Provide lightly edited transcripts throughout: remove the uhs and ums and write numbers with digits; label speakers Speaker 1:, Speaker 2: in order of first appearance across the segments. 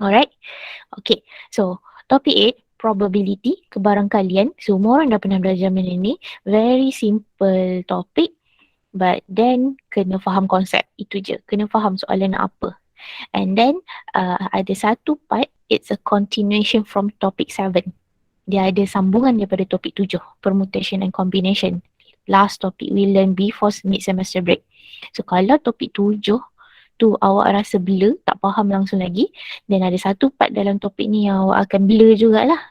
Speaker 1: Alright. Okay. So, topic 8, probability, kebarangkalian. Semua orang dah pernah belajar benda ni. Very simple topic. But then, kena faham konsep. Itu je. Kena faham soalan nak apa. And then, ada satu part, it's a continuation from topic 7. Dia ada sambungan daripada topik 7, permutation and combination. Last topic we learn before mid-semester break. So, kalau topik 7 tu awak rasa blur, tak faham langsung lagi, dan ada satu part dalam topik ni yang awak akan blur jugalah.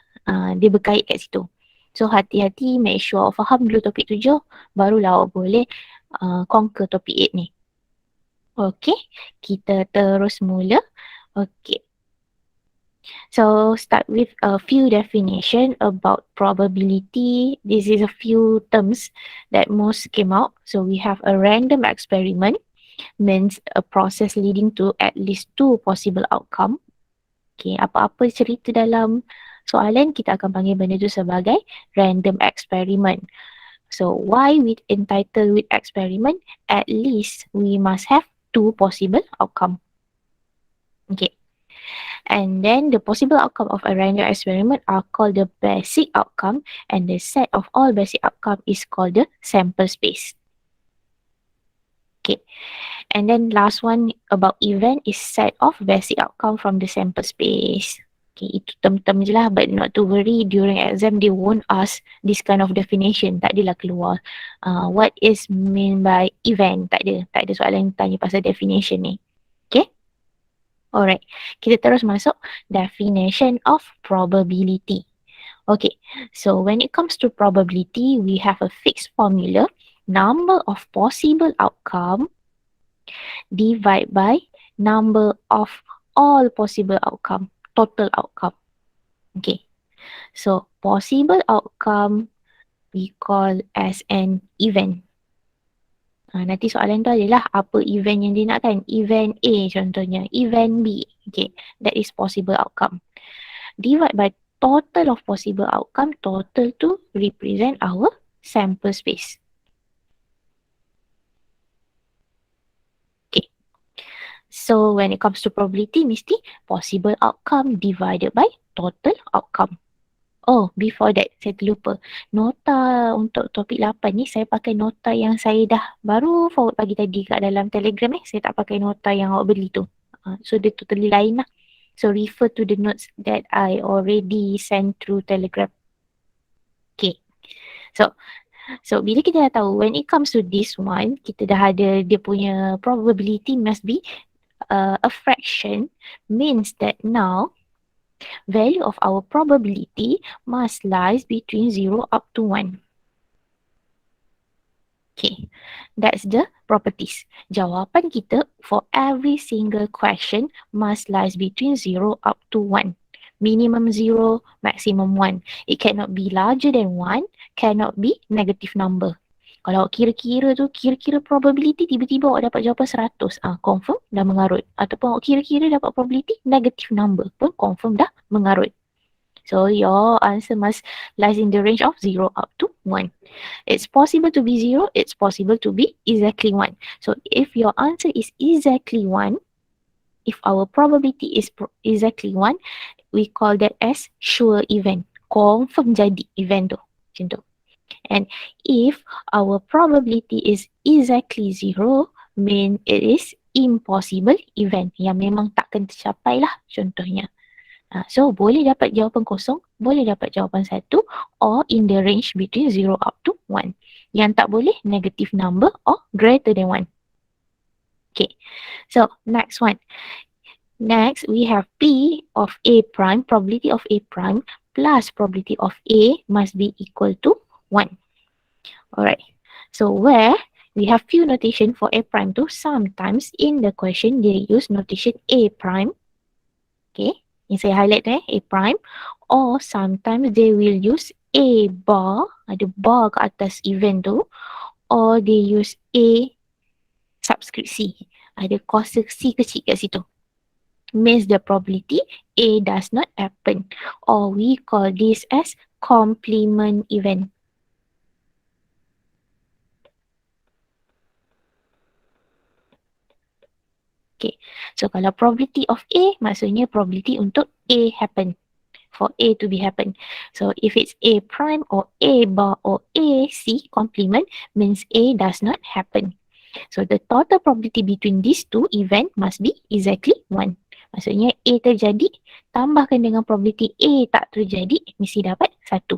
Speaker 1: Dia berkait kat situ. So hati-hati, make sure awak faham dulu topik 7, barulah awak boleh conquer topik 8 ni. Okay, kita terus mula. Okay. So start with a few definition about probability. This is a few terms that most came out. So we have a random experiment, means a process leading to at least two possible outcome. Okay, apa-apa cerita dalam soalan, kita akan panggil benda tu sebagai random experiment. So, why we entitled with experiment? At least we must have two possible outcome. Okay. And then the possible outcome of a random experiment are called the basic outcome, and the set of all basic outcome is called the sample space. Okay. And then last one about event is set of basic outcome from the sample space. Okay, itu term-term je lah, but not to worry, during exam they won't ask this kind of definition. Tak adalah keluar. What is mean by event? Tak ada soalan tanya pasal definition ni. Okay? Alright, kita terus masuk definition of probability. Okay, so when it comes to probability, we have a fixed formula, number of possible outcome divide by number of all possible outcome, total outcome. Okay, so possible outcome we call as an event. Nanti soalan tu adalah apa event yang dia nak kan. Event A contohnya, event B. Okay, that is possible outcome. Divide by total of possible outcome, total to represent our sample space. Okay. So when it comes to probability, mesti possible outcome divided by total outcome. Oh, before that, saya terlupa. Nota untuk topik 8 ni, saya pakai nota yang saya dah baru forward pagi tadi kat dalam Telegram . Saya tak pakai nota yang awak beli tu. So, dia totally lain lah. So, refer to the notes that I already sent through Telegram. Okay. So, bila kita dah tahu, when it comes to this one, kita dah ada dia punya probability must be a fraction, means that now value of our probability must lies between 0 up to 1. Okay, that's the properties. Jawapan kita for every single question must lies between 0 up to 1. Minimum 0, maximum 1. It cannot be larger than 1, cannot be negative number. Kalau kira-kira tu, kira-kira probability, tiba-tiba awak dapat jawapan 100, confirm dah mengarut. Ataupun awak kira-kira dapat probability negative number pun confirm dah mengarut. So your answer must lies in the range of 0 up to 1. It's possible to be 0, it's possible to be exactly 1. So if your answer is exactly 1, if our probability is exactly 1, we call that as sure event. Confirm jadi event tu. Macam tu. And if our probability is exactly 0, mean it is impossible event. Yang memang takkan tercapai lah contohnya. So, boleh dapat jawapan kosong, boleh dapat jawapan 1, or in the range between 0 up to 1. Yang tak boleh, negative number or greater than 1. Okay, so next one. Next, we have P of A prime, probability of A prime plus probability of A must be equal to 1. Alright, so where we have few notation for A prime too. Sometimes in the question they use notation A prime. Okay, yang saya highlight tu A prime. Or sometimes they will use A bar, ada bar kat atas event tu. Or they use A subscript C, ada kuasa C kecil kat situ. Means the probability A does not happen. Or we call this as complement event. Okay. So kalau probability of A, maksudnya probability untuk A happen. For A to be happen. So if it's A prime or A bar or A C complement means A does not happen. So the total probability between these two event must be exactly 1. Maksudnya A terjadi tambahkan dengan probability A tak terjadi mesti dapat 1.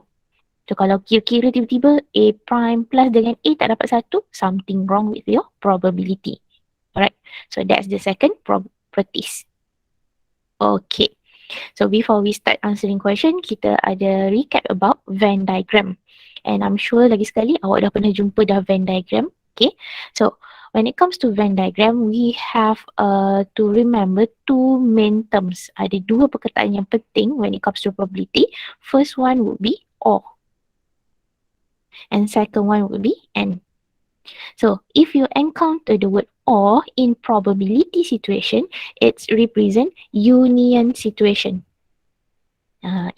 Speaker 1: So kalau kira-kira tiba-tiba A prime plus dengan A tak dapat 1, something wrong with your probability. Alright. So that's the second properties. Okay. So before we start answering question, kita ada recap about Venn diagram. And I'm sure lagi sekali awak dah pernah jumpa dah Venn diagram. Okay. So when it comes to Venn diagram, we have to remember two main terms. Ada dua perkataan yang penting when it comes to probability. First one would be or. And second one would be and. So if you encounter the word or in probability situation, it's represent union situation.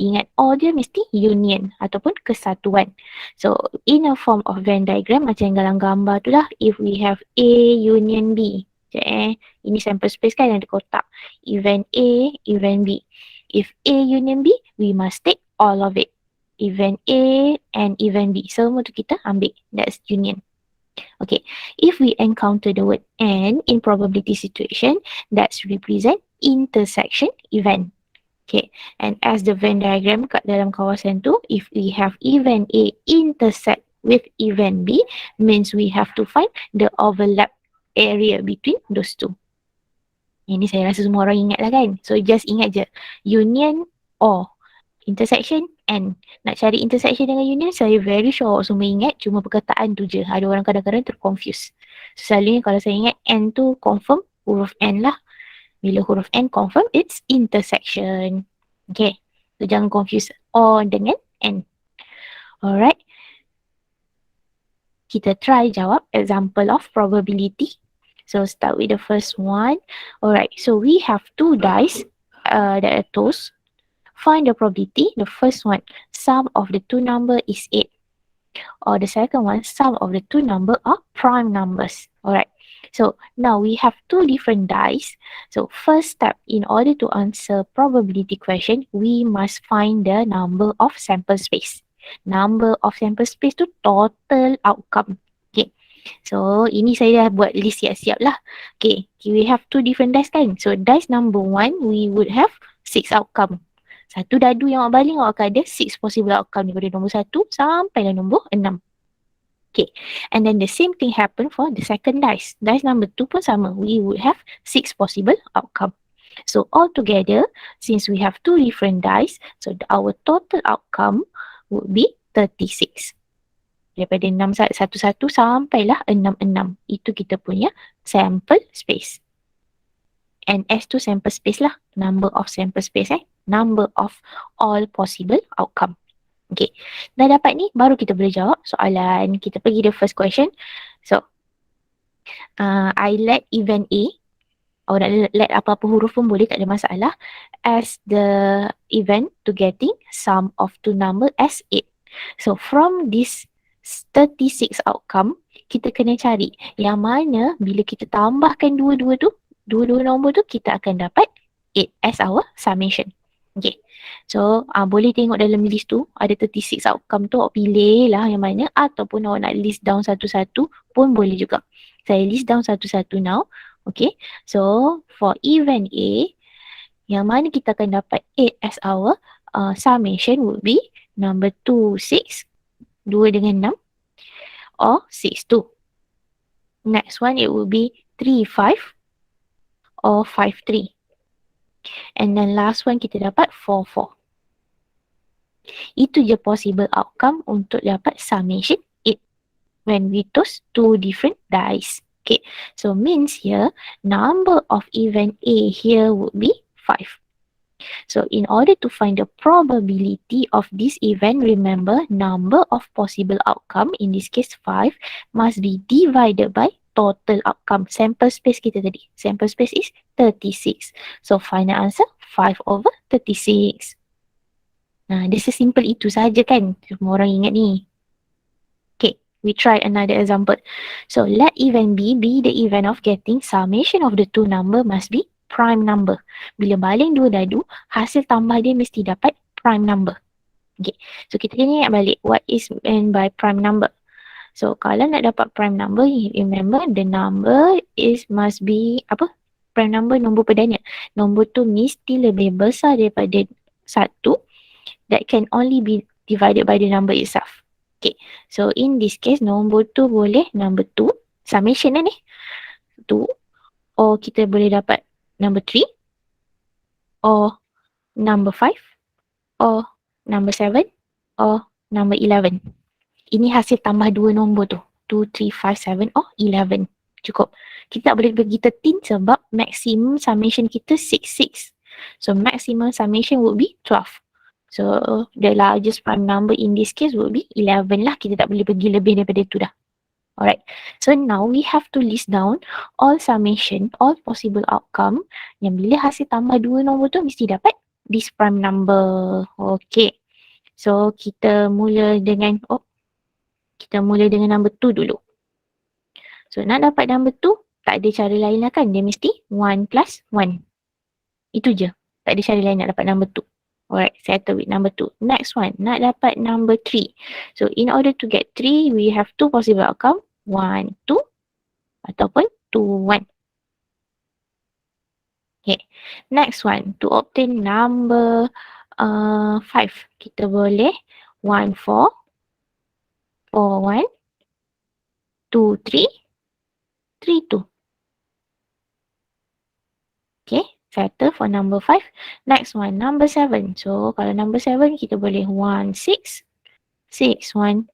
Speaker 1: Ingat or dia mesti union ataupun kesatuan. So in a form of Venn diagram macam dalam gambar tu lah, if we have A union B. Ini sample space kan ada kotak. Event A, event B. If A union B, we must take all of it. Event A and event B. Semua tu kita ambil. That's union. Okay, if we encounter the word and in probability situation, that's represent intersection event. Okay, and as the Venn diagram kat dalam kawasan tu, if we have event A intersect with event B, means we have to find the overlap area between those two. Ini saya rasa semua orang ingat lah kan. So just ingat je, union or intersection and. Nak cari intersection dengan union, saya very sure awak semua ingat, cuma perkataan tu je. Ada orang kadang-kadang terconfuse. So, selalunya kalau saya ingat N tu confirm huruf N lah. Bila huruf N confirm, it's intersection. Okay. So, jangan confuse O dengan N. Alright. Kita try jawab example of probability. So, start with the first one. Alright. So, we have two dice that are tossed. Find the probability. The first one, sum of the two number is 8. Or the second one, sum of the two number are prime numbers. Alright. So now we have two different dice. So first step, in order to answer probability question, we must find the number of sample space. Number of sample space tu total outcome. Okay. So ini saya dah buat list siap-siap lah. Okay. We have two different dice kan. So dice number 1, we would have 6 outcome. Satu dadu yang awak baling, awak akan ada 6 possible outcome daripada nombor 1 sampai nombor 6. Okay. And then the same thing happen for the second dice. Dice number 2 pun sama. We would have 6 possible outcome. So altogether, since we have two different dice, so our total outcome would be 36. Daripada 6 1 sampailah 6 6. Itu kita punya sample space. And S2 sample space lah. Number of sample space number of all possible outcome. Okay. Dah dapat ni, baru kita boleh jawab soalan. Kita pergi the first question. So, I let event A, or nak let apa-apa huruf pun boleh, tak ada masalah, as the event to getting sum of two number as 8. So, from this 36 outcome, kita kena cari yang mana bila kita tambahkan dua-dua nombor tu, kita akan dapat 8 as our summation. Okay. So, boleh tengok dalam list tu, ada 36 outcome tu, awak pilih lah yang mana, ataupun awak nak list down satu-satu pun boleh juga. Saya list down satu-satu now. Okay. So, for event A, yang mana kita akan dapat 8 as our summation would be number 2, 6, 2 dengan 6, or 6, 2. Next one, it will be 3, 5, or 5, 3. And then last one kita dapat 4, 4. Itu je possible outcome untuk dapat summation 8 when we toss two different dice. Okay, so means here number of event A here would be 5. So in order to find the probability of this event, remember number of possible outcome, in this case 5, must be divided by total outcome. Sample space kita tadi. Sample space is 36. So final answer 5/36. Nah, dia sesimpel itu saja kan. Semua orang ingat ni. Okay, we try another example. So let event B be the event of getting summation of the two number must be prime number. Bila baling dua dadu, hasil tambah dia mesti dapat prime number. Okay, so kita kena ingat balik what is meant by prime number. So kalau nak dapat prime number, remember the number is must be apa? Prime number nombor perdana. Nombor tu mesti lebih besar daripada 1 that can only be divided by the number itself. Okay, so in this case nombor tu boleh number 2, summation ni 2, or kita boleh dapat number 3, or number 5, or number 7, or number 11. Ini hasil tambah dua nombor tu. 2, 3, 5, 7 or 11. Cukup. Kita tak boleh pergi 13 sebab maximum summation kita 6. So maximum summation would be 12. So the largest prime number in this case would be 11 lah. Kita tak boleh pergi lebih daripada tu dah. Alright. So now we have to list down all summation, all possible outcome yang bila hasil tambah dua nombor tu mesti dapat this prime number. Okay. So kita mula dengan number 2 dulu. So nak dapat number 2, tak ada cara lain lah kan. Dia mesti 1 plus 1. Itu je. Tak ada cara lain nak dapat number 2. Alright, settle with number 2. Next one, nak dapat number 3. So in order to get 3, we have two possible outcome. 1, 2 ataupun 2, 1. Okay, next one, to obtain number 5, kita boleh 1, 4, 4, 1, 2, 3, 3, 2. Okay, settle for number 5. Next one, number 7. So, kalau number 7, kita boleh 1, 6, 6, 1,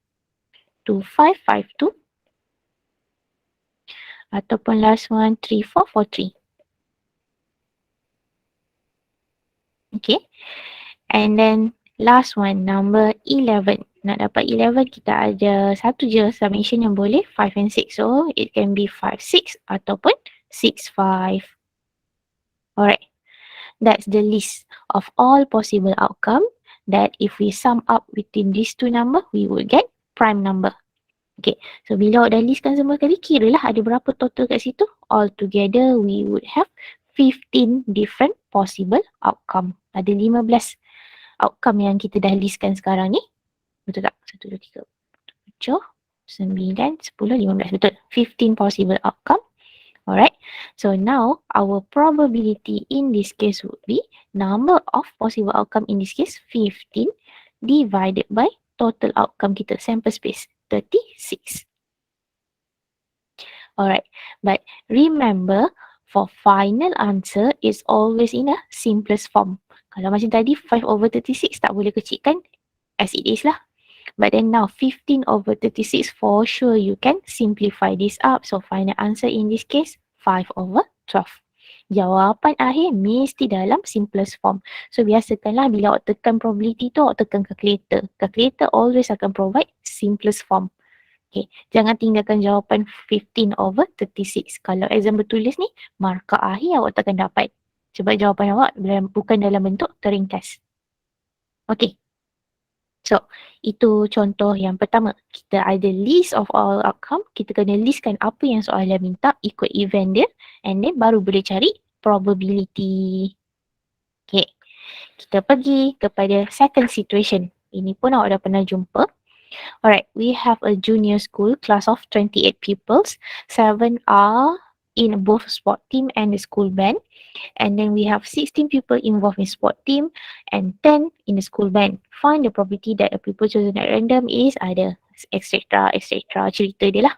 Speaker 1: 2, 5, 5, 2. Ataupun last one, 3, 4, 4, 3. Okay. And then, last one, number 11. Nak dapat 11, kita ada satu je summation yang boleh, 5 and 6. So, it can be 5, 6 ataupun 6, 5. Alright. That's the list of all possible outcome that if we sum up between these two number, we will get prime number. Okay, so bila awak dah listkan semua sekali, kiralah ada berapa total kat situ. Altogether, we would have 15 different possible outcome. Ada 15 outcome yang kita dah listkan sekarang ni. Betul tak? 1, 2, 3, 7, 9, 10, 15. Betul. 15 possible outcome. Alright, so now our probability in this case would be number of possible outcome in this case 15 divided by total outcome kita, sample space 36. Alright, but remember for final answer is always in a simplest form. Kalau macam tadi 5/36 tak boleh kecilkan as it is lah. But then now 15/36 for sure you can simplify this up. So final answer in this case 5/12. Jawapan akhir mesti dalam simplest form. So biasakanlah bila awak tekan probability tu awak tekan calculator. Calculator always akan provide simplest form. Okay, jangan tinggalkan jawapan 15/36. Kalau exam bertulis ni, markah akhir awak takkan dapat. Sebab jawapan awak bukan dalam bentuk teringkas. Okay. So, itu contoh yang pertama. Kita ada list of all outcome. Kita kena listkan apa yang soalan minta, ikut event dia. And then baru boleh cari probability. Okay. Kita pergi kepada second situation. Ini pun awak dah pernah jumpa. Alright, we have a junior school class of 28 pupils. 7 are in both sport team and the school band. And then we have 16 people involved in sport team and 10 in the school band. Find the probability that a pupil chosen at random is ada etc. cerita dia lah.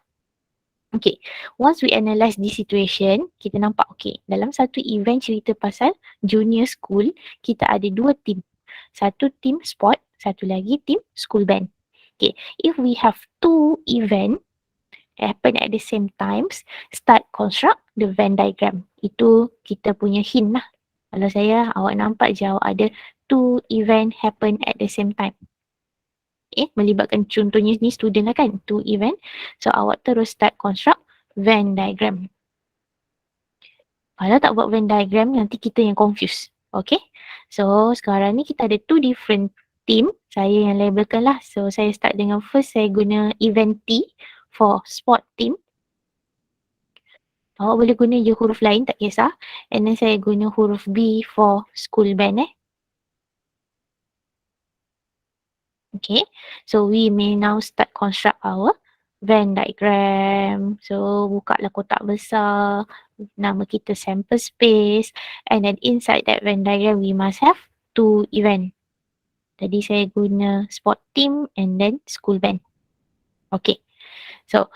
Speaker 1: Okay, once we analyse this situation, kita nampak okay, dalam satu event cerita pasal junior school, kita ada dua team. Satu team sport, satu lagi team school band. Okay, if we have two event happen at the same times, start construct the Venn diagram. Itu kita punya hint lah. Kalau saya, awak nampak je awak ada two event happen at the same time. Okay, melibatkan contohnya ni student lah kan, two event. So awak terus start construct Venn diagram. Kalau tak buat Venn diagram, nanti kita yang confused. Okay, so sekarang ni kita ada two different team, saya yang labelkan lah. So, saya start dengan first, saya guna event T for sport team. Awak boleh guna je huruf lain, tak kisah. And then saya guna huruf B for school band Okay, so we may now start construct our Venn diagram. So, bukalah kotak besar, nama kita sample space, and then inside that Venn diagram, we must have two event. Tadi saya guna sport team and then school band. Okay, so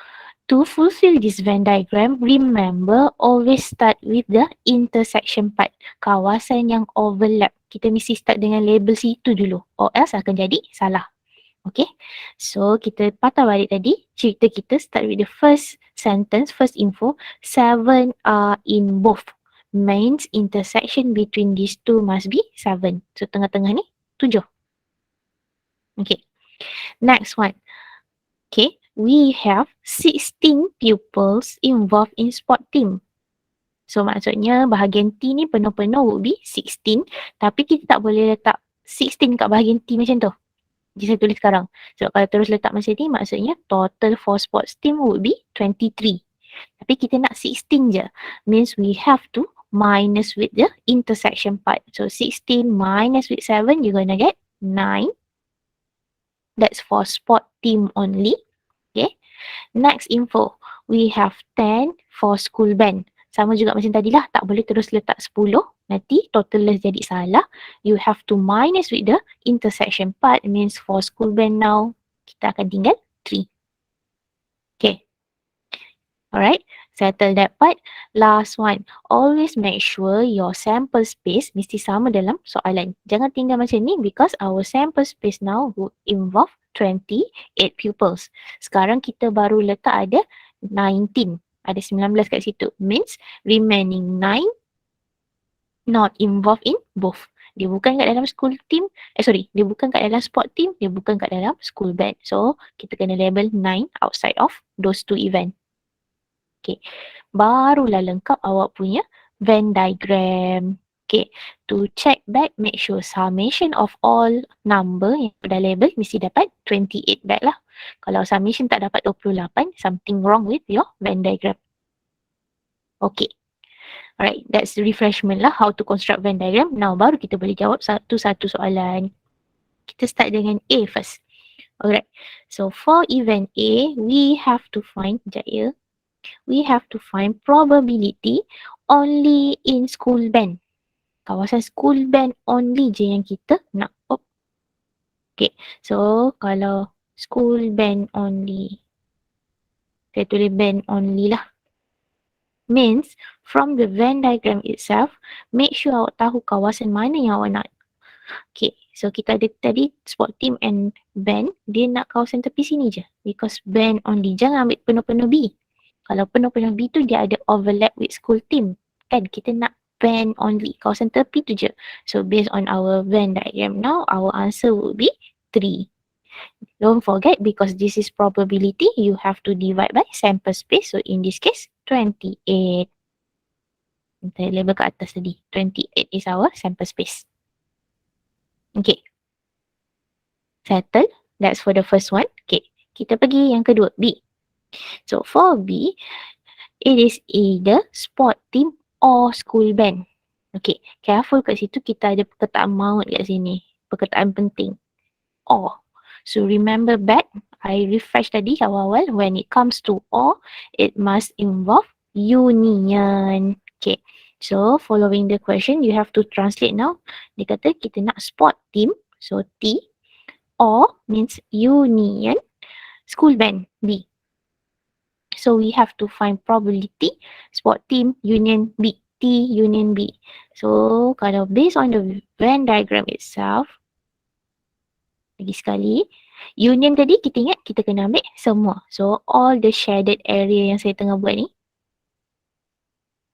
Speaker 1: to fulfill this Venn diagram, remember always start with the intersection part, kawasan yang overlap. Kita mesti start dengan label situ dulu, or else akan jadi salah. Okay, so kita patah balik tadi, cerita kita start with the first sentence, first info, 7 are in both. Means intersection between these two must be 7. So tengah-tengah ni 7. Okay, next one. Okay, we have 16 pupils involved in sport team. So maksudnya bahagian T ni penuh-penuh would be 16, tapi kita tak boleh letak 16 kat bahagian T macam tu. Jadi saya tulis sekarang. So kalau terus letak macam ni, maksudnya total for sports team would be 23. Tapi kita nak 16 je. Means we have to minus with the intersection part. So 16 minus with 7, you're gonna get 9. That's for sport team only. Okay. Next info. We have 10 for school band. Sama juga macam tadi lah, tak boleh terus letak 10. Nanti total jadi salah. You have to minus with the intersection part. Means for school band now, kita akan tinggal 3. Okay. Alright, settle that part. Last one. Always make sure your sample space mesti sama dalam soalan. Jangan tinggal macam ni because our sample space now would involve 28 pupils. Sekarang kita baru letak ada 19. Ada 19 kat situ. Means remaining 9 not involved in both. Dia bukan kat dalam school team. Dia bukan kat dalam sport team. Dia bukan kat dalam school band. So, kita kena label 9 outside of those two event. Okay. Barulah lengkap awak punya Venn diagram. Okay. To check back, make sure summation of all number yang dah label mesti dapat 28 back lah. Kalau summation tak dapat 28, something wrong with your Venn diagram. Okay. Alright, that's the refreshment lah how to construct Venn diagram. Now, baru kita boleh jawab satu-satu soalan. Kita start dengan A first. Alright, so for event A, we have to find, we have to find probability only in school band. Kawasan school band only je yang kita nak. Okay, so kalau school band only, saya tulis band only lah. Means from the Venn diagram itself, make sure awak tahu kawasan mana yang awak nak. Okay, so kita ada tadi sport team and band, dia nak kawasan tepi sini je. Because band only, jangan ambil penuh-penuh B. Kalau penuh-penuh B tu dia ada overlap with school team. Kan kita nak band only, kawasan tepi tu je. So based on our Venn diagram now, our answer would be 3. Don't forget, because this is probability, you have to divide by sample space. So in this case, 28. Kita label kat atas tadi. 28 is our sample space. Okay. Settle. That's for the first one. Okay. Kita pergi yang kedua, B. So for B, it is either sport team or school band. Okay. Careful kat situ, kita ada perkataan maut kat sini. Perkataan penting. Or. So remember back, I refresh tadi awal-awal, when it comes to or, it must involve union. Okay, so following the question, you have to translate now. Dia kata kita nak sport team, so T, or means union, school band, B. So we have to find probability, sport team, union, B, T, union, B. So kalau based on the Venn diagram itself, lagi sekali, union tadi kita ingat kita kena ambil semua. So all the shaded area yang saya tengah buat ni.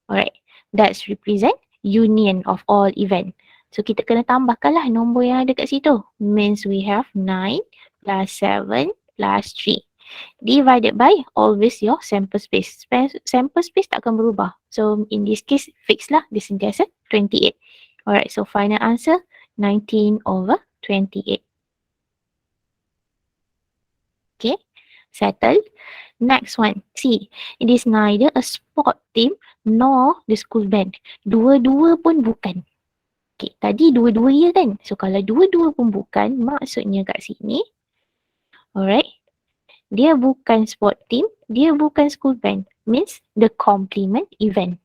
Speaker 1: Alright, that's represent union of all event. So kita kena tambahkanlah nombor yang ada kat situ. Means we have 9 plus 7 plus 3. Divided by always your sample space. Sample space tak akan berubah. So in this case, fix lah. Dia sentiasa 28. Alright, so final answer 19/28. Okay, settled. Next one, see, it is neither a sport team nor the school band. Dua-dua pun bukan. Okay, tadi dua-dua ya kan? So, kalau dua-dua pun bukan, maksudnya kat sini, alright, dia bukan sport team, dia bukan school band. Means the complement event.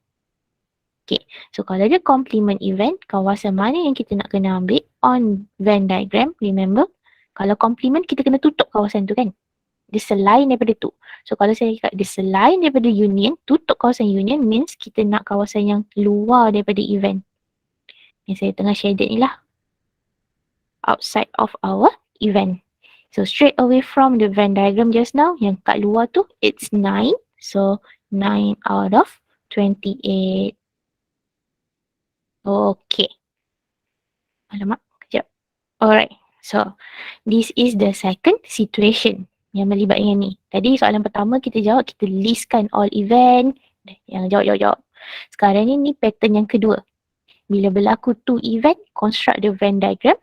Speaker 1: Okay, so kalau dia complement event, kawasan mana yang kita nak kena ambil on Venn diagram, remember? Kalau complement, kita kena tutup kawasan tu kan? Dia selain daripada tu. So kalau saya cakap dia selain daripada union, tutup kawasan union means kita nak kawasan yang luar daripada event. Yang saya tengah shaded ni lah. Outside of our event. So straight away from the Venn diagram just now, yang kat luar tu, it's 9. So 9 out of 28. Okay. Alamak, kejap. Alright. So, this is the second situation yang melibatkan yang ni. Tadi soalan pertama kita jawab, kita listkan all event. Yang jawab. Sekarang ni pattern yang kedua. Bila berlaku two event, construct the Venn diagram.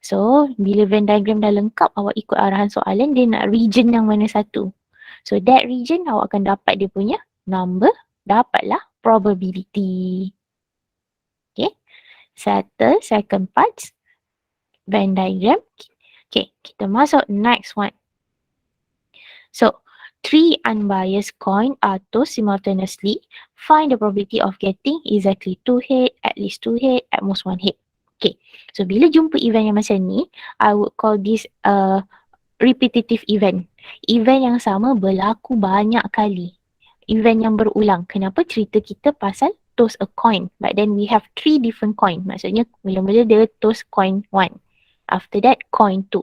Speaker 1: So, bila Venn diagram dah lengkap, awak ikut arahan soalan, dia nak region yang mana satu. So, that region awak akan dapat dia punya number, dapatlah probability. Okay. Settle second part. Venn diagram. Okay, kita masuk next one. So, 3 unbiased coin are tossed simultaneously. Find the probability of getting exactly 2 head, at least 2 head, at most 1 head. Okay, so bila jumpa event yang macam ni, I would call this a repetitive event. Event yang sama berlaku banyak kali. Event yang berulang. Kenapa cerita kita pasal toss a coin? But then we have 3 different coin. Maksudnya mula-mula dia toss coin 1. After that, coin 2.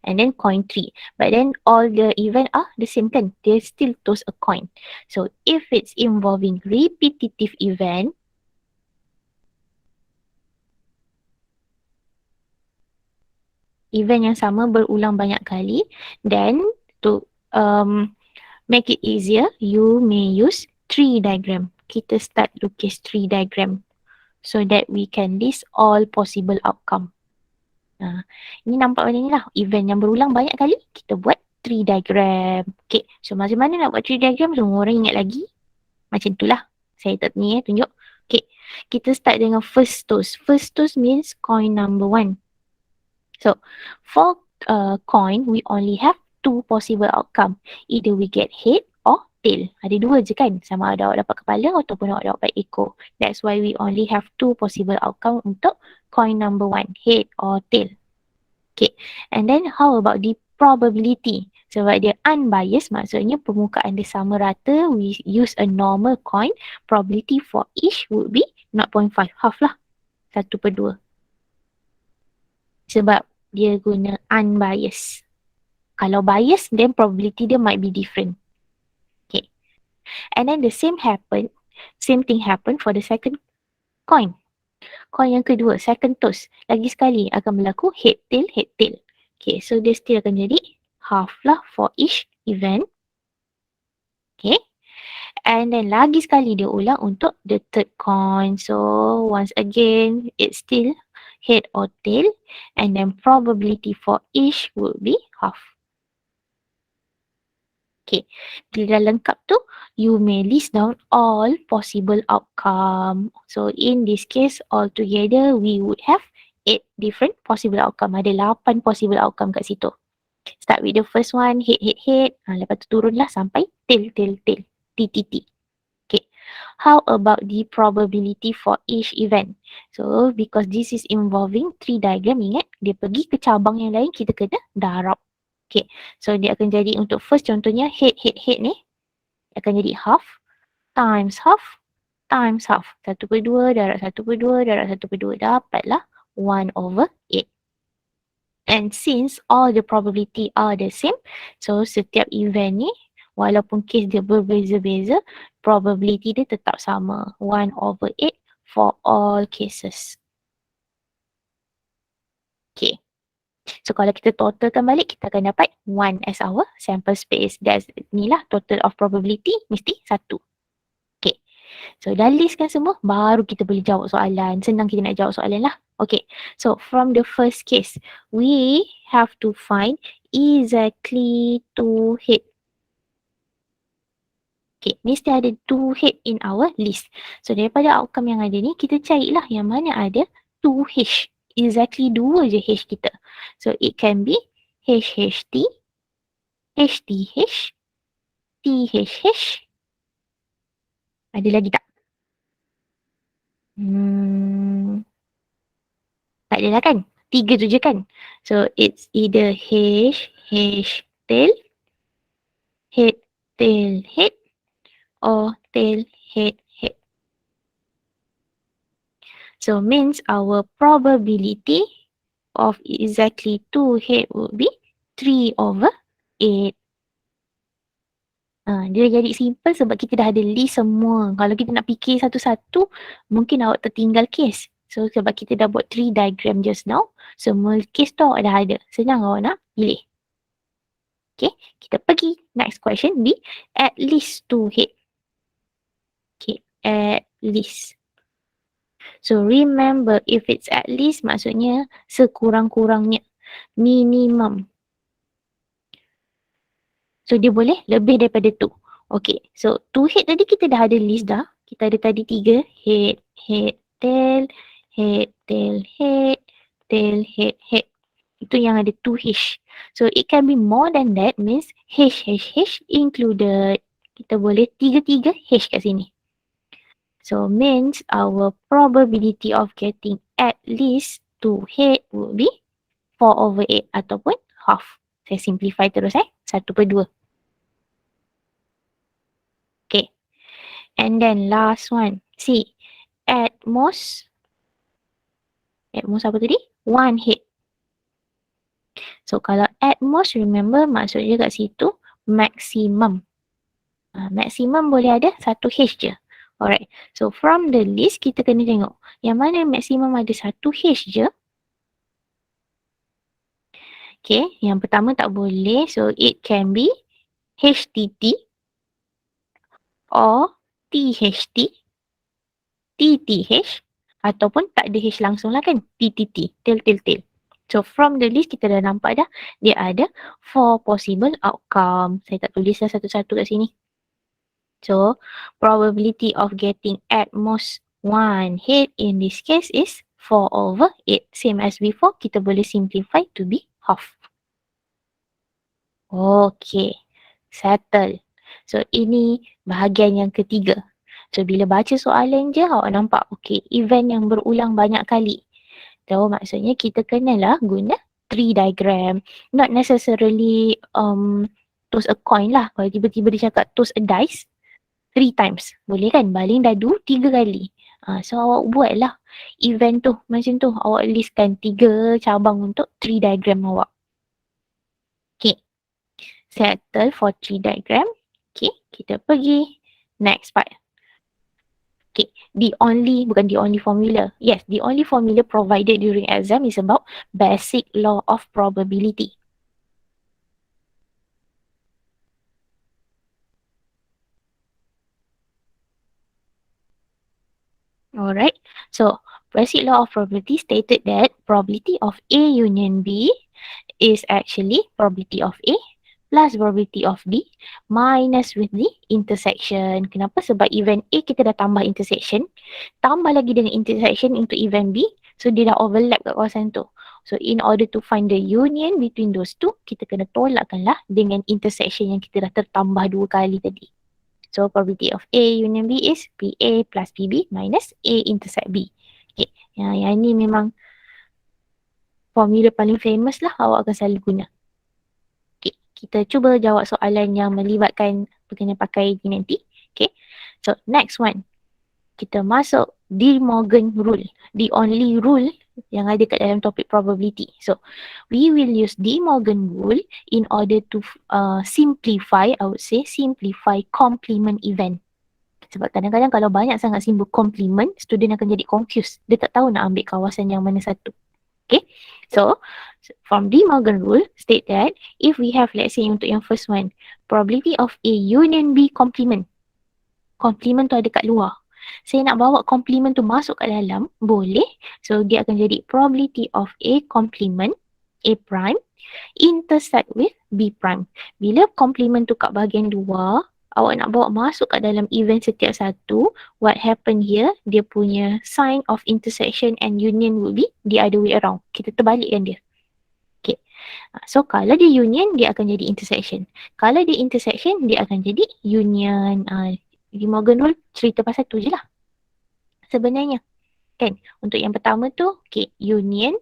Speaker 1: And then coin 3. But then all the event are the same kan? They still toss a coin. So if it's involving repetitive event, event yang sama berulang banyak kali, then to make it easier, you may use tree diagram. Kita start lukis tree diagram so that we can list all possible outcome. Ini nampak macam ni lah. Event yang berulang banyak kali, kita buat tree diagram. Okay, so macam mana nak buat tree diagram? Semua orang ingat lagi. Macam tu lah. Saya tak ni tunjuk. Okay, kita start dengan first toss. First toss means coin number 1. So, for coin, we only have 2 possible outcome. Either we get head or tail. Ada 2 je kan? Sama ada awak dapat kepala ataupun awak dapat ekor. That's why we only have 2 possible outcome untuk coin number 1, head or tail. Okay, and then how about the probability? Sebab dia unbiased, maksudnya permukaan dia sama rata, we use a normal coin, probability for each would be 0.5, half lah, 1/2. Sebab dia guna unbiased. Kalau bias, then probability dia might be different. Okay. And then the same thing happen for the second coin. Coin yang kedua, second toss. Lagi sekali akan berlaku head tail, head tail. Okay, so dia still akan jadi half lah for each event. Okay. And then lagi sekali dia ulang untuk the third coin. So once again, it's still head or tail. And then probability for each would be half. Okay, bila dah lengkap tu, you may list down all possible outcome. So in this case, altogether we would have 8 different possible outcome. Ada 8 possible outcome kat situ. Start with the first one, head, head, head. Lepas tu turunlah sampai tail, tail, tail. TTT. Okay. How about the probability for each event? So because this is involving tree diagram, ingat dia pergi ke cabang yang lain, kita kena darab. Okay, so dia akan jadi untuk first contohnya head, head, head ni akan jadi half times half times half. 1/2 darab 1/2 darab 1/2. Dapatlah 1/8. And since all the probability are the same, so setiap event ni walaupun case dia berbeza-beza, probability dia tetap sama. 1/8 for all cases. Okay. So kalau kita totalkan balik, kita akan dapat 1 as our sample space. That's inilah total of probability mesti 1. Okay. So dah listkan semua, baru kita boleh jawab soalan. Senang kita nak jawab soalan lah. Okay. So from the first case, we have to find exactly 2 head. Okay, mesti ada 2 head in our list. So, daripada outcome yang ada ni, kita carilah yang mana ada 2H. Exactly 2 je H kita. So, it can be HHT, HTH, THH. Ada lagi tak? Tak ada lah kan? 3 tu je kan? So, it's either H, H, tail, head, tail, head, or tail, head, head. So, means our probability of exactly 2 head would be 3/8. Dia jadi simple sebab kita dah ada list semua. Kalau kita nak fikir satu-satu, mungkin awak tertinggal case. So, sebab kita dah buat 3 diagram just now, semua case tu awak dah ada. Senang awak nak pilih. Okay, kita pergi next question di at least 2 head. Okay, at least. So, remember if it's at least maksudnya sekurang-kurangnya. Minimum. So, dia boleh lebih daripada tu. Okay, so 2 head tadi kita dah ada list dah. Kita ada tadi 3. Head, head, tail, head, tail, head, tail, head, head. Itu yang ada 2H. So, it can be more than that means H, H, H included. Kita boleh 3 H kat sini. So, means our probability of getting at least 2 head would be 4/8 ataupun half. Saya simplify terus 1/2. Okay. And then last one. See. At most apa tadi? 1 head. So, kalau at most remember maksudnya kat situ maximum. Maximum boleh ada 1 H je. Alright. So, from the list kita kena tengok. Yang mana maximum ada 1 H je. Okay. Yang pertama tak boleh. So, it can be HTT or THT, TTH ataupun tak ada H langsung lah kan. TTT. Tail, tail, tail. So, from the list kita dah nampak dah. Dia ada 4 possible outcome. Saya tak tulis dah satu-satu kat sini. So, probability of getting at most 1 head in this case is 4/8. Same as before, kita boleh simplify to be half. Okay, settle. So, ini bahagian yang ketiga. So, bila baca soalan je, awak nampak, okay, event yang berulang banyak kali. So, maksudnya kita kenalah guna 3 diagram. Not necessarily toss a coin lah. Kalau tiba-tiba dia cakap toss a dice, 3 times. Boleh kan? Baling dadu 3 kali. So, awak buatlah event tu. Macam tu. Awak listkan 3 cabang untuk 3 diagram awak. Okay. Settle for 3 diagram. Okay. Kita pergi next part. Okay. Bukan the only formula. Yes, the only formula provided during exam is about basic law of probability. Alright, so basic law of probability stated that probability of A union B is actually probability of A plus probability of B minus with the intersection. Kenapa? Sebab event A kita dah tambah intersection, tambah lagi dengan intersection untuk event B, so dia dah overlap kat kawasan tu. So in order to find the union between those two, kita kena tolakkanlah dengan intersection yang kita dah tertambah 2 kali tadi. So, probability of A union B is PA plus PB minus A intersect B. Okay. Yang ni memang formula paling famous lah awak akan selalu guna. Okay. Kita cuba jawab soalan yang melibatkan pengenaan pakai ni nanti. Okay. So, next one. Kita masuk De Morgan rule. The only rule yang ada kat dalam topik probability. So, we will use De Morgan rule in order to simplify complement event. Sebab kadang-kadang kalau banyak sangat simbol complement, student akan jadi confused. Dia tak tahu nak ambil kawasan yang mana satu. Okay. So, from De Morgan rule, state that if we have, let's say untuk yang first one, probability of A union B complement. Complement tu ada kat luar. Saya nak bawa complement tu masuk kat dalam, boleh. So, dia akan jadi probability of A complement, A prime intersect with B prime. Bila komplement tu kat bahagian luar, awak nak bawa masuk kat dalam event setiap satu, what happen here, dia punya sign of intersection and union would be the other way around. Kita terbalikkan dia. Okay. So, kalau dia union, dia akan jadi intersection. Kalau dia intersection, dia akan jadi union. Di Morgan rule, cerita pasal tu je lah. Sebenarnya. Kan? Untuk yang pertama tu, okay, union,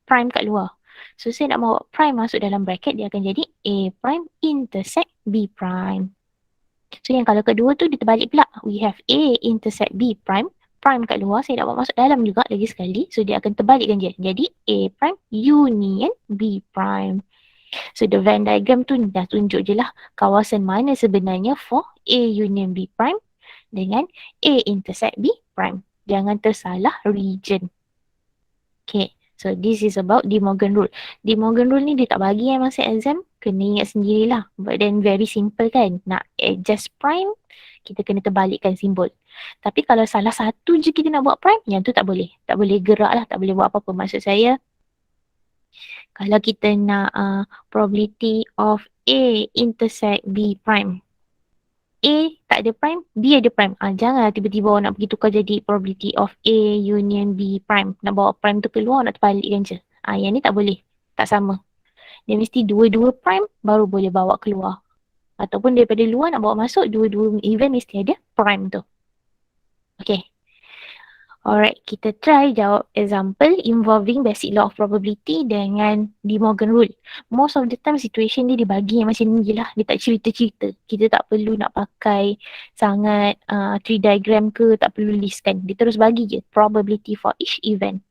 Speaker 1: prime kat luar. So, saya nak bawa prime masuk dalam bracket, dia akan jadi A prime intersect B prime. So, yang kalau kedua tu, dia terbalik pula. We have A intersect B prime. Prime kat luar, saya nak bawa masuk dalam juga lagi sekali. So, dia akan terbalikkan je. Jadi, A prime union B prime. So, the Venn diagram tu dah tunjuk je lah kawasan mana sebenarnya for A union B prime dengan A intersect B prime. Jangan tersalah region. Okay. So, this is about De Morgan rule. De Morgan rule ni dia tak bagi masa exam. Kena ingat sendirilah. But then very simple kan. Nak adjust prime, kita kena terbalikkan simbol. Tapi kalau salah satu je kita nak buat prime, yang tu tak boleh. Tak boleh gerak lah. Tak boleh buat apa-apa. Maksud saya, kalau kita nak probability of A intersect B prime. A tak ada prime, B ada prime. Janganlah tiba-tiba awak nak pergi tukar jadi probability of A union B prime. Nak bawa prime tu keluar, nak terbalikkan je. Yang ni tak boleh. Tak sama. Dia mesti dua-dua prime baru boleh bawa keluar. Ataupun daripada luar nak bawa masuk, dua-dua event mesti ada prime tu. Okay. Alright, kita try jawab example involving basic law of probability dengan De Morgan rule. Most of the time situation dia dibagi yang macam ni je lah. Dia tak cerita-cerita. Kita tak perlu nak pakai sangat tree diagram ke, tak perlu list kan. Dia terus bagi je probability for each event.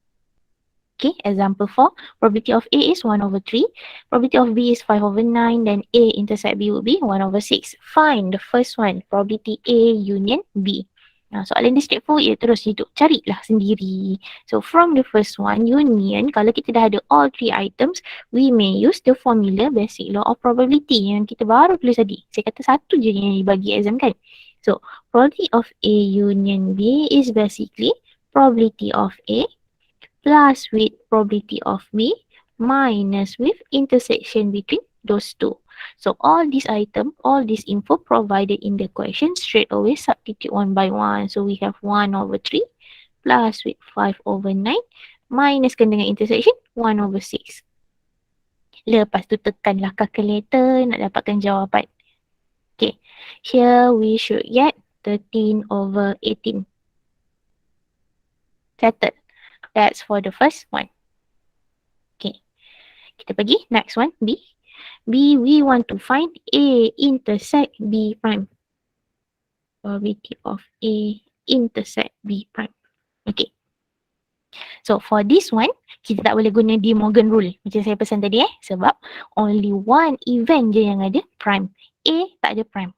Speaker 1: Okay, example 4. Probability of A is 1 over 3. Probability of B is 5 over 9. Then A intersect B will be 1 over 6. Find the first one, probability A union B. Soalan dia straightforward je, terus hidup. Carilah sendiri. So, from the first one, union, kalau kita dah ada all three items, we may use the formula basic law of probability yang kita baru tulis tadi. Saya kata satu je yang dibagi exam kan. So, probability of A union B is basically probability of A plus with probability of B minus with intersection between those two. So all these items, all this info provided in the question, straight away substitute one by one. So we have 1 over 3 plus with 5 over 9 minuskan dengan intersection 1 over 6. Lepas tu tekanlah calculator nak dapatkan jawapan. Okay, here we should get 13 over 18. Settled. That's for the first one. Okay, kita pergi next one, B. B, we want to find A intersect B prime. Probability of A intersect B prime. Okay. So, for this one, kita tak boleh guna De Morgan rule. Macam saya pesan tadi sebab only one event je yang ada prime. A tak ada prime.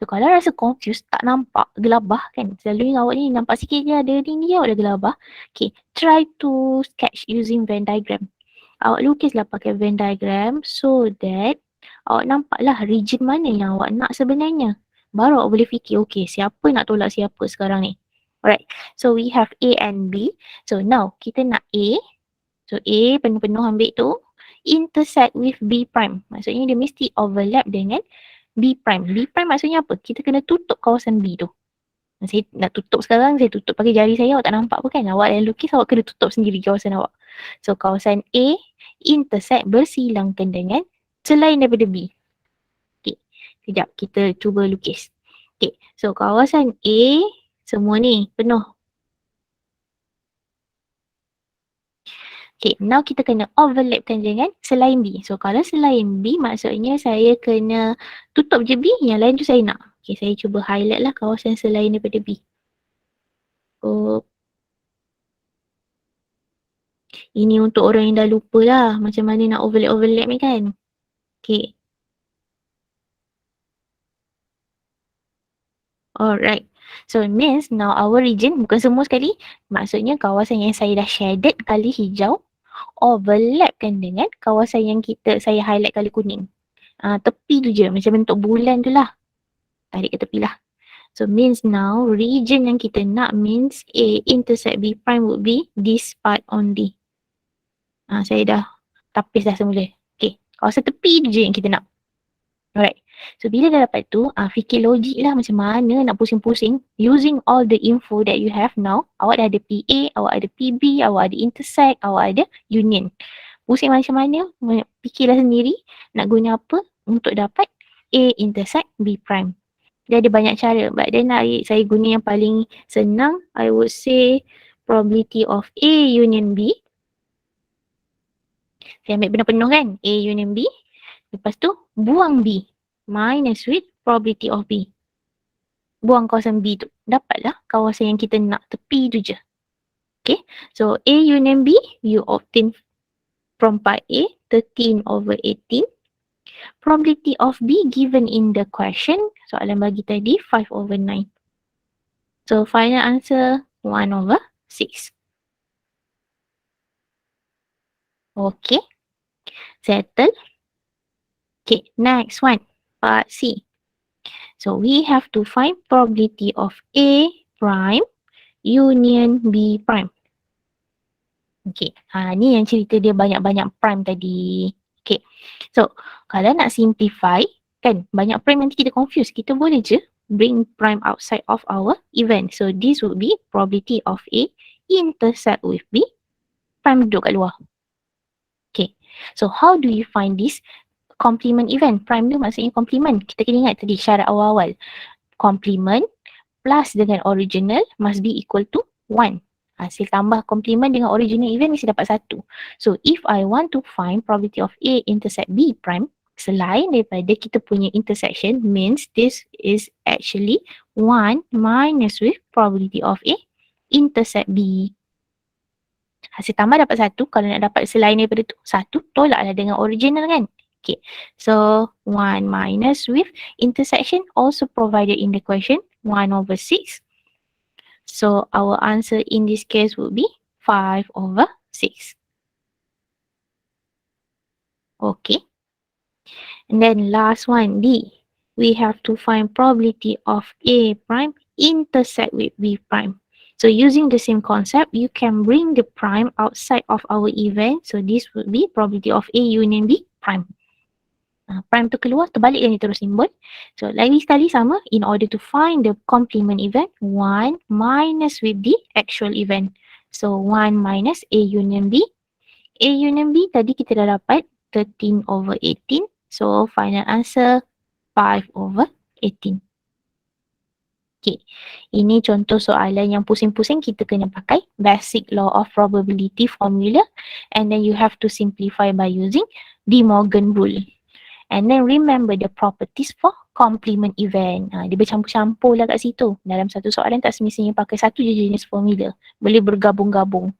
Speaker 1: So, kalau rasa confused, tak nampak, gelabah kan. Selalunya awak ni nampak sikit je ada ni awak dah gelabah. Okay, try to sketch using Venn diagram. Awak lukislah pakai Venn diagram so that awak nampaklah region mana yang awak nak sebenarnya. Baru awak boleh fikir, okay, siapa nak tolak siapa sekarang ni. Alright, so we have A and B. So now, kita nak A. So A penuh-penuh ambil tu. Intersect with B prime. Maksudnya dia mesti overlap dengan B prime. B prime maksudnya apa? Kita kena tutup kawasan B tu. Saya nak tutup sekarang, saya tutup pakai jari saya, awak tak nampak pun kan. Awak yang lukis, awak kena tutup sendiri kawasan awak. So, kawasan A intersect bersilangkan dengan selain daripada B. Okay, sekejap kita cuba lukis. Okay, so kawasan A, semua ni penuh. Okay, now kita kena overlapkan dengan selain B. So, kalau selain B, maksudnya saya kena tutup je B, yang lain tu saya nak. Okay, saya cuba highlight lah kawasan selain daripada B. Oh. Ini untuk orang yang dah lupa lah macam mana nak overlap ni kan. Okay. Alright. So, it means now our region, bukan semua sekali. Maksudnya kawasan yang saya dah shaded kali hijau, overlapkan dengan kawasan yang saya highlight kali kuning. Tepi tu je, macam bentuk bulan tu lah. Tarik ke tepi lah. So, means now region yang kita nak means A intersect B prime would be this part only. Saya dah tapis dah semula. Okay. Kawasan tepi tu je yang kita nak. Alright. So bila dah dapat tu, fikir logik lah macam mana nak pusing-pusing using all the info that you have now. Awak dah ada PA, awak ada PB, awak ada intersect, awak ada union. Pusing macam mana, fikirlah sendiri nak guna apa untuk dapat A intersect B prime. Dia ada banyak cara, but then saya guna yang paling senang. I would say probability of A union B. Saya ambil benda penuh kan, A union B. Lepas tu buang B minus with probability of B. Buang kawasan B tu. Dapatlah kawasan yang kita nak, tepi tu je. Okay. So A union B, you obtain from part A 13/18. Probability of B given in the question, soalan bagi tadi 5/9. So final answer 1/6. Okay. Settle. Okay, next one. Part C. So we have to find probability of A prime union B prime. Okay, ni yang cerita dia banyak-banyak prime tadi. Okay, so kalau nak simplify, kan banyak prime nanti kita confuse. Kita boleh je bring prime outside of our event. So this would be probability of A intersect with B, prime duduk kat luar. Okay, so how do you find this complement event? Prime tu maksudnya complement. Kita kena ingat tadi syarat awal-awal. Complement plus dengan original must be equal to 1. Hasil tambah complement dengan original event mesti dapat 1. So if I want to find probability of A intersect B prime, selain daripada kita punya intersection, means this is actually 1 minus with probability of A intersect B. Hasil tambah dapat 1. Kalau nak dapat selain daripada tu, 1 tolaklah dengan original kan. Okay, so 1 minus with intersection also provided in the question, 1/6. So our answer in this case would be 5/6. Okay. And then last one, D. We have to find probability of A prime intersect with B prime. So using the same concept, you can bring the prime outside of our event. So this would be probability of A union B prime. Prime tu keluar, terbalikkan dia terus simbol. So lagi sekali sama, in order to find the complement event, 1 minus with the actual event. So 1 minus A union B. A union B tadi kita dah dapat 13/18. So final answer 5/18. Okay, ini contoh soalan yang pusing-pusing. Kita kena pakai basic law of probability formula, and then you have to simplify by using De Morgan rule. And then remember the properties for complement event. Dia bercampur-campur lah kat situ. Dalam satu soalan tak semestinya pakai satu je jenis formula. Boleh bergabung-gabung.